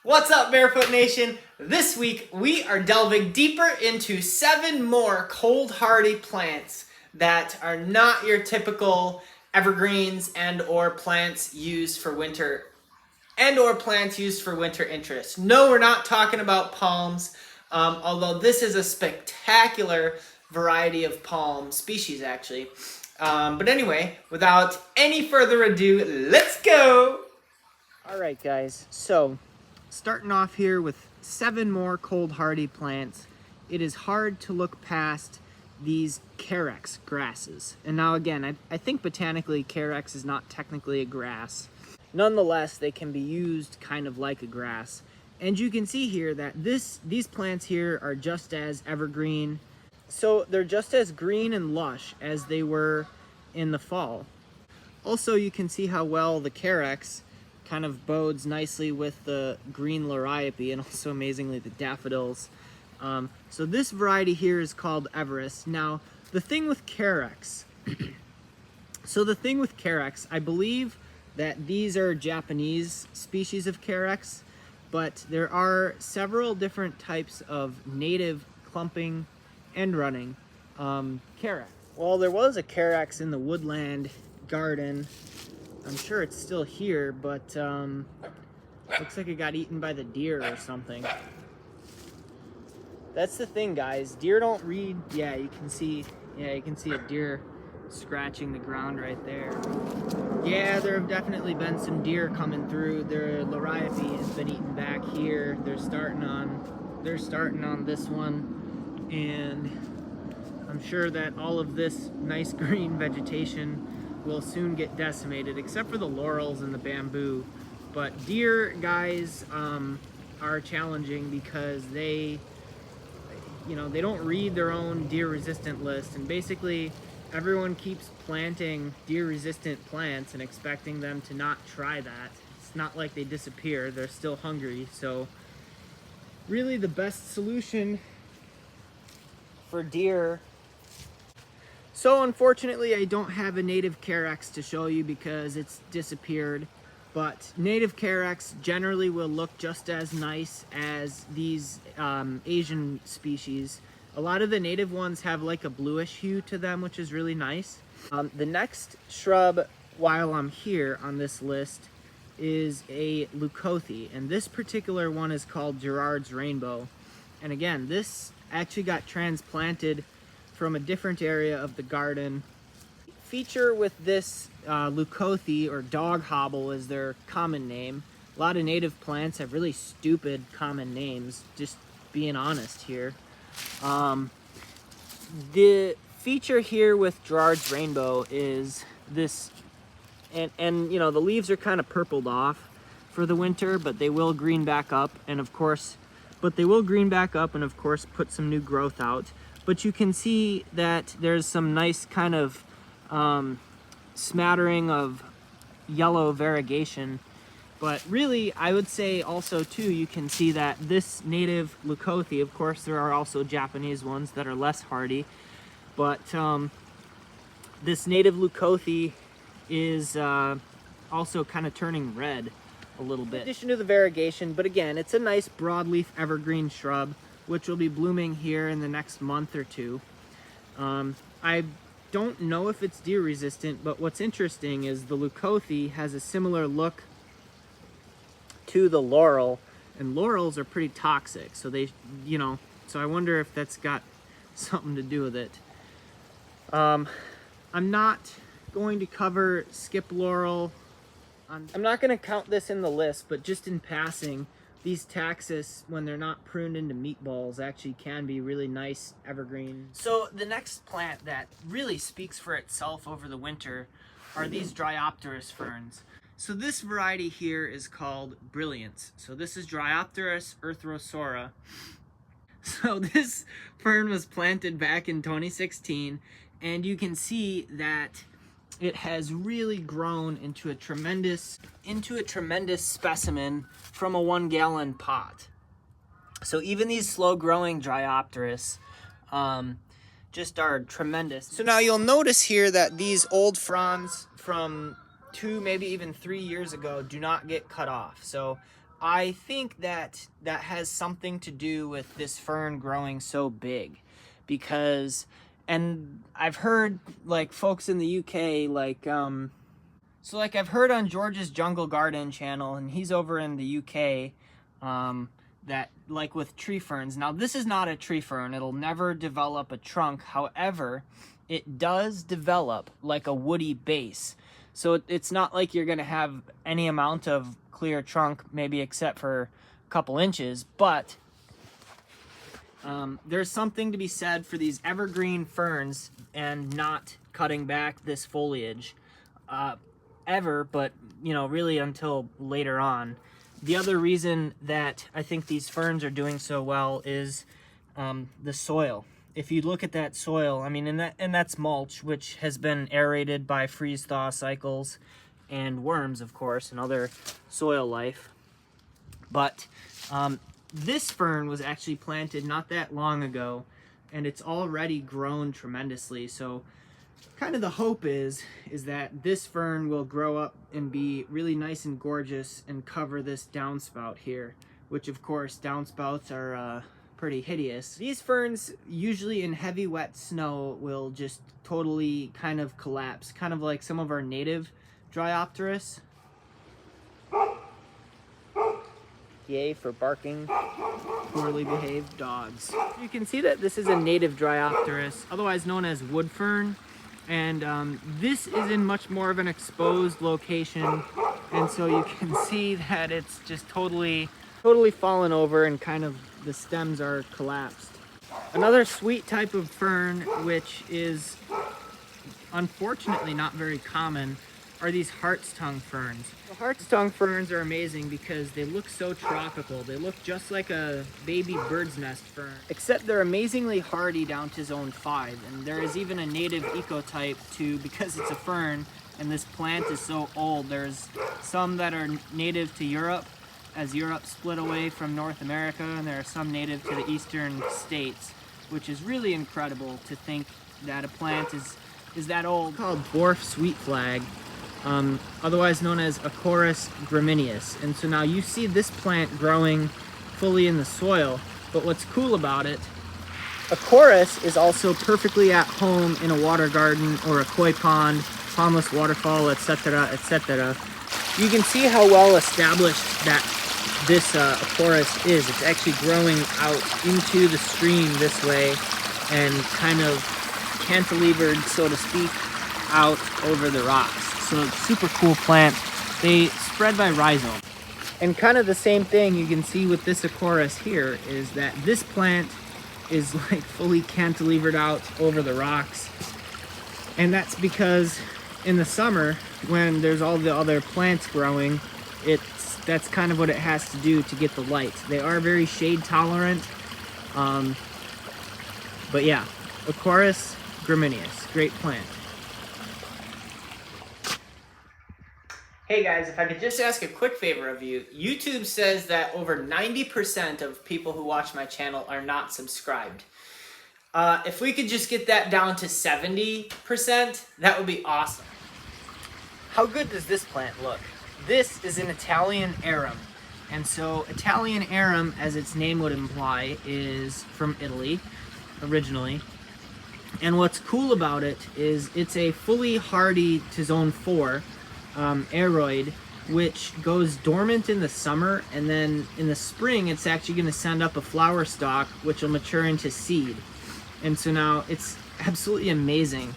What's up, Barefoot Nation? This week we are delving deeper into 7 more cold hardy plants that are not your typical evergreens and or plants used for winter interest. No, we're not talking about palms, although this is a spectacular variety of palm species actually. But anyway, without any further ado, let's go! Alright guys, so starting off here with 7 more cold hardy plants, it is hard to look past these Carax grasses. And now again, I think botanically Carax is not technically a grass. Nonetheless, they can be used kind of like a grass. And you can see here that these plants here are just as evergreen. So they're just as green and lush as they were in the fall. Also, you can see how well the Carax kind of bodes nicely with the green liriope and also amazingly the daffodils. So this variety here is called Everest. Now, the thing with Carax, I believe that these are Japanese species of Carax, but there are several different types of native clumping and running Carax. Well, there was a Carax in the woodland garden. I'm sure it's still here, but looks like it got eaten by the deer or something. That's the thing, guys. Deer don't read. Yeah, you can see a deer scratching the ground right there. Yeah, there have definitely been some deer coming through. Their liriope has been eaten back here. They're starting on this one, and I'm sure that all of this nice green vegetation will soon get decimated, except for the laurels and the bamboo. But deer, guys, are challenging because they don't read their own deer resistant list, and basically everyone keeps planting deer resistant plants and expecting them to not try that. It's not like they disappear, they're still hungry. So really the best solution for deer. So unfortunately, I don't have a native Carax to show you because it's disappeared, but native Carax generally will look just as nice as these Asian species. A lot of the native ones have like a bluish hue to them, which is really nice. The next shrub while I'm here on this list is a leucothie, and this particular one is called Gerards Rainow. And again, this actually got transplanted from a different area of the garden. Feature with this leucothie, or dog hobble is their common name. A lot of native plants have really stupid common names, just being honest here. The feature here with Gerards Rainow is this, and you know, the leaves are kind of purpled off for the winter, but they will green back up, and of course put some new growth out. But you can see that there's some nice kind of smattering of yellow variegation. But really, I would say also too, you can see that this native leucothie, of course there are also Japanese ones that are less hardy, but this native leucothie is also kind of turning red a little bit. In addition to the variegation, but again, it's a nice broadleaf evergreen shrub, which will be blooming here in the next month or two. I don't know if it's deer resistant, but what's interesting is the leucothie has a similar look to the laurel, and laurels are pretty toxic, so so I wonder if that's got something to do with it. I'm not going to cover skip laurel. I'm not going to count this in the list, but just in passing, these taxus, when they're not pruned into meatballs, actually can be really nice evergreen. So the next plant that really speaks for itself over the winter are these Dryopteris ferns. So this variety here is called Brilliance. So this is Dryopteris erythrosora. So this fern was planted back in 2016, and you can see that it has really grown into a tremendous specimen from a 1-gallon pot. So even these slow-growing Dryopteris just are tremendous. So now you'll notice here that these old fronds from 2, maybe even 3 years ago do not get cut off. So I think that that has something to do with this fern growing so big, because, and I've heard like folks in the UK, like, so like I've heard on George's Jungle Garden channel, and he's over in the UK, that like with tree ferns. Now this is not a tree fern, it'll never develop a trunk. However, it does develop like a woody base. So it's not like you're gonna have any amount of clear trunk, maybe except for a couple inches, but there's something to be said for these evergreen ferns and not cutting back this foliage ever, but you know, really until later on. The other reason that I think these ferns are doing so well is the soil. If you look at that soil, I mean, and that's mulch, which has been aerated by freeze-thaw cycles and worms, of course, and other soil life. But this fern was actually planted not that long ago, and it's already grown tremendously. So kind of the hope is that this fern will grow up and be really nice and gorgeous and cover this downspout here, which of course downspouts are pretty hideous. These ferns usually in heavy wet snow will just totally kind of collapse, kind of like some of our native Dryopteris. Yay for barking poorly behaved dogs. You can see that this is a native Dryopteris, otherwise known as wood fern. And this is in much more of an exposed location, and so you can see that it's just totally fallen over, and kind of the stems are collapsed. Another sweet type of fern, which is unfortunately not very common, are these hart's tongue ferns. The hart's tongue ferns are amazing because they look so tropical. They look just like a baby bird's nest fern, except they're amazingly hardy down to zone 5. And there is even a native ecotype too, because it's a fern and this plant is so old. There's some that are native to Europe, as Europe split away from North America, and there are some native to the eastern states, which is really incredible to think that a plant is that old. Called dwarf sweet flag. Otherwise known as Carax Everest. And so now you see this plant growing fully in the soil, but what's cool about it, a chorus is also perfectly at home in a water garden or a koi pond, pondless waterfall, etc., etc. You can see how well established that this chorus is. It's actually growing out into the stream this way and kind of cantilevered, so to speak, out over the rocks. So it's super cool plant. They spread by rhizome. And kind of the same thing you can see with this Acorus here is that this plant is like fully cantilevered out over the rocks. And that's because in the summer, when there's all the other plants growing, that's kind of what it has to do to get the light. They are very shade tolerant. But yeah, Acorus Everest, great plant. Hey guys, if I could just ask a quick favor of you. YouTube says that over 90% of people who watch my channel are not subscribed. If we could just get that down to 70%, that would be awesome. How good does this plant look? This is an Italian Arum. And so Italian Arum, as its name would imply, is from Italy originally. And what's cool about it is it's a fully hardy to zone 4 aroid, which goes dormant in the summer, and then in the spring it's actually going to send up a flower stalk which will mature into seed. And so now it's absolutely amazing.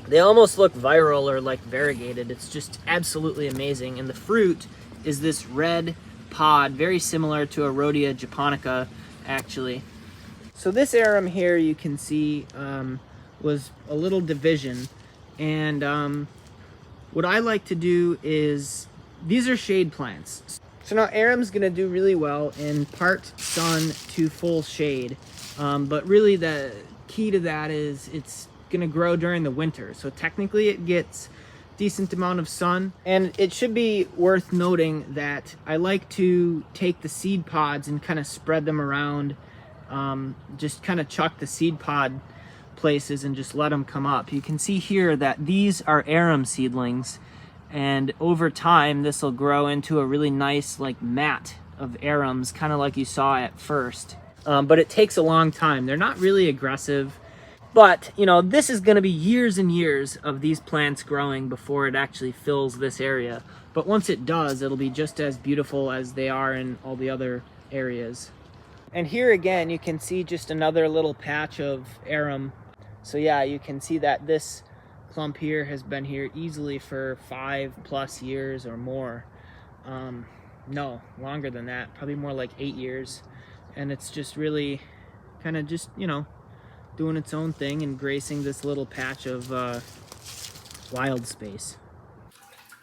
They almost look viral or like variegated. It's just absolutely amazing. And the fruit is this red pod, very similar to a Rhodia japonica actually. So this arum here you can see was a little division, and what I like to do is, these are shade plants. So now Arum's gonna do really well in part sun to full shade, but really the key to that is it's gonna grow during the winter. So technically it gets decent amount of sun, and it should be worth noting that I like to take the seed pods and kind of spread them around, just kind of chuck the seed pod places and just let them come up. You can see here that these are Arum seedlings, and over time this will grow into a really nice like mat of Arums, kind of like you saw at first. But it takes a long time. They're not really aggressive. But, you know, this is going to be years and years of these plants growing before it actually fills this area. But once it does, it'll be just as beautiful as they are in all the other areas. And here again, you can see just another little patch of arum. So yeah, you can see that this clump here has been here easily for 5+ years or more. No, longer than that, probably more like 8 years. And it's just really kind of just, you know, doing its own thing and gracing this little patch of wild space.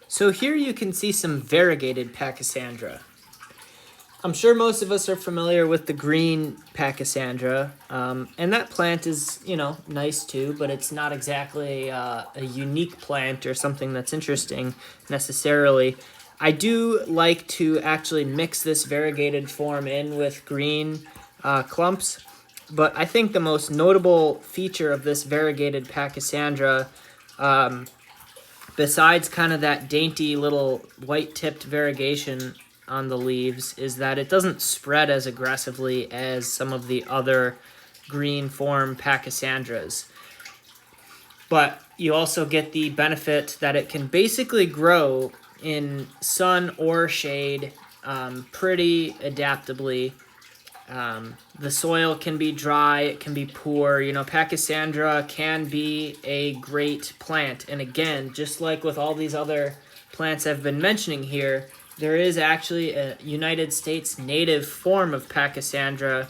So here you can see some variegated Pachysandra. I'm sure most of us are familiar with the green Pachysandra, and that plant is, you know, nice too, but it's not exactly a unique plant or something that's interesting necessarily. I do like to actually mix this variegated form in with green clumps, but I think the most notable feature of this variegated Pachysandra, besides kind of that dainty little white-tipped variegation on the leaves, is that it doesn't spread as aggressively as some of the other green form Pachysandras. But you also get the benefit that it can basically grow in sun or shade pretty adaptably. The soil can be dry, it can be poor. You know, Pachysandra can be a great plant. And again, just like with all these other plants I've been mentioning here, there is actually a United States native form of Pachysandra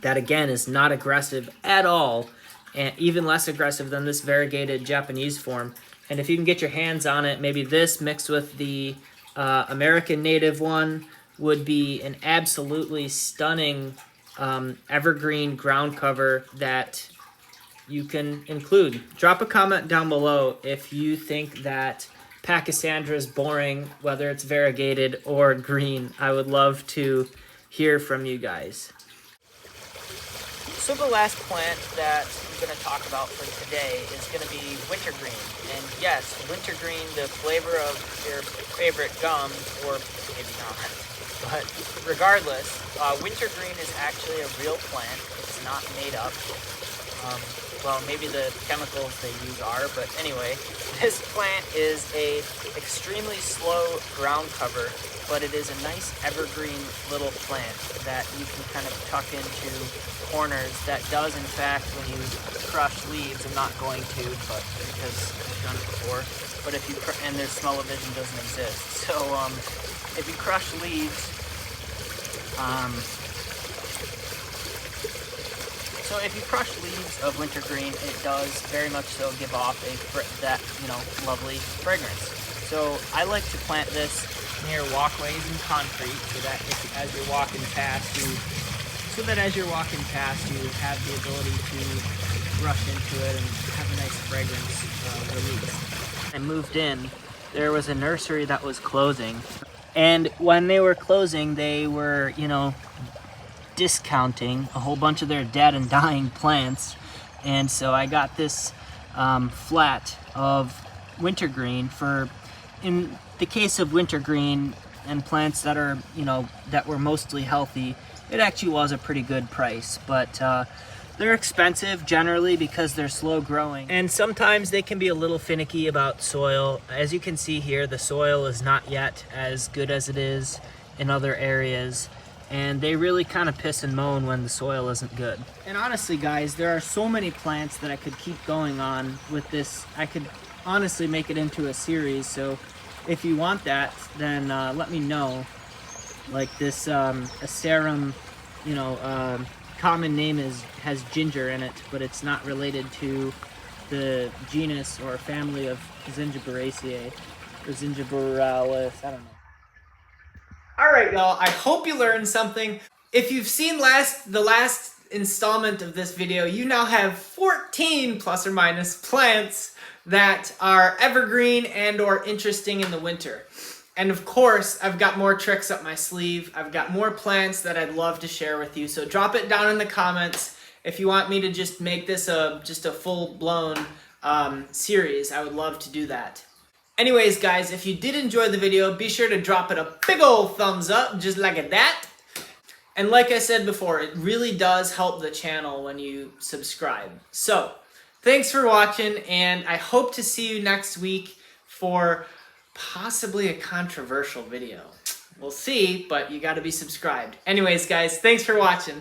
that, again, is not aggressive at all, and even less aggressive than this variegated Japanese form. And if you can get your hands on it, maybe this mixed with the American native one would be an absolutely stunning evergreen ground cover that you can include. Drop a comment down below if you think that Pachysandra is boring, whether it's variegated or green. I would love to hear from you guys. So the last plant that I'm going to talk about for today is going to be wintergreen. And yes, wintergreen, the flavor of your favorite gum, or maybe not. But regardless, wintergreen is actually a real plant. It's not made up. Well, maybe the chemicals they use are, but anyway, this plant is a extremely slow ground cover, but it is a nice evergreen little plant that you can kind of tuck into corners. That does, in fact, when you crush leaves, I'm not going to, but because I've done it before, but if you, and their smell-o-vision doesn't exist. So, if you crush leaves, so if you crush leaves of wintergreen, it does very much so give off that, you know, lovely fragrance. So I like to plant this near walkways and concrete so that as you're walking past, you have the ability to brush into it and have a nice fragrance release. I moved in, there was a nursery that was closing, and when they were closing, they were, you know, discounting a whole bunch of their dead and dying plants, and so I got this flat of wintergreen for, in the case of wintergreen and plants that are, you know, that were mostly healthy, it actually was a pretty good price. But they're expensive generally because they're slow growing, and sometimes they can be a little finicky about soil. As you can see here, the soil is not yet as good as it is in other areas, and they really kind of piss and moan when the soil isn't good. And honestly, guys, there are so many plants that I could keep going on with this. I could honestly make it into a series, so if you want that, then let me know. Like this Arum, you know, common name has ginger in it, but it's not related to the genus or family of Zingiberaceae or Zingiberalis, I don't know. Alright, y'all, I hope you learned something. If you've seen the last installment of this video, you now have 14 plus or minus plants that are evergreen and or interesting in the winter. And of course, I've got more tricks up my sleeve. I've got more plants that I'd love to share with you. So drop it down in the comments if you want me to just make this just a full-blown series. I would love to do that. Anyways, guys, if you did enjoy the video, be sure to drop it a big old thumbs up, just like that. And like I said before, it really does help the channel when you subscribe. So, thanks for watching, and I hope to see you next week for possibly a controversial video. We'll see, but you gotta be subscribed. Anyways, guys, thanks for watching.